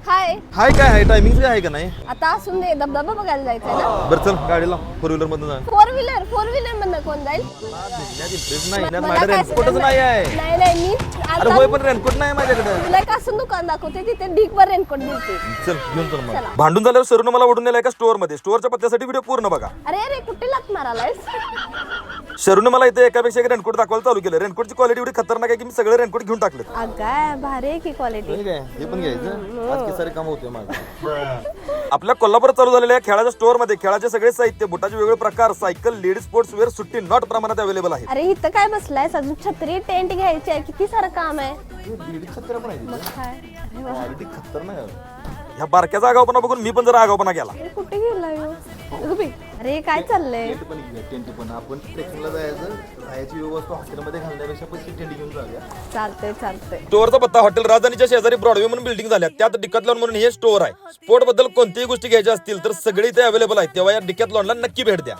हाय हाय काय आहे टायमिंग काय आहे का नाही आता असून दे धबधबा बघायला जायचंय ना. बरं चल गाडीला फोर व्हीलर मधून जा. फोर व्हीलर मधनं कोण जाईल? मला काय रेनकोटच नाही आहे. नाही नाही मी अरे आता होय पण रेनकोट नाही माझ्याकडे. तुला एक असं दुकान दाखवते तिथे ढीकभर रेनकोट मिळते. चल घेऊन चल मला. चला. भांडून झाल्यावर सरून मला ओढून नेला एका स्टोअर मध्ये. स्टोअरच्या पत्त्यासाठी व्हिडिओ पूर्ण बघा. अरे कुठे लात मारालायस? शरूने मला इथे एकापेक्षा एक रेनकोट दाखवायला चालू केलं. रेनकोटची क्वालिटी एवढी खतरनाक आहे की मी सगळे रेनकोट घेऊन टाकले. अगं भारी आहे की क्वालिटी. हे पण घ्यायचं आज सारे काम होते माझं. आपल्या कोल्हापुरात चालू झालेल्या खेळाच्या स्टोअर मध्ये खेळाचे सगळे साहित्य, बुटाचे वेगवेगळे प्रकार, सायकल, लेडीज स्पोर्ट्स वेअर सुट्टी नॉट प्रमाणात अवेलेबल आहे. अरे इथं काय बसलाय? अजून छत्री टेंट घ्यायची आहे. किती सारं काम आहे. मग काय? अरे वा. ह्या बारक्याचा आगावपणा बघून मी पण जरा आगावपणा केला. अरे कुठे गेलाय ह्यो? अगं बाई, अरे काय चाललंय? आपण ट्रेकिंगला जायची व्यवस्था हॉटेलमध्ये घालण्यापेक्षा पैसे टेंट घेऊन जाऊया. चालतंय स्टोअरचा पत्ता हॉटेल राजधानीच्या शेजारी ब्रॉडवे म्हणून बिल्डिंग झाल्या. त्यात डिकॅथलॉन म्हणून हे स्टोअर आहे. स्पोर्ट बद्दल कोणतीही गोष्टी घ्यायच्या असतील तर सगळी इथे अवेलेबल आहे. तेव्हा या डिकॅथलॉनला नक्की भेट द्या.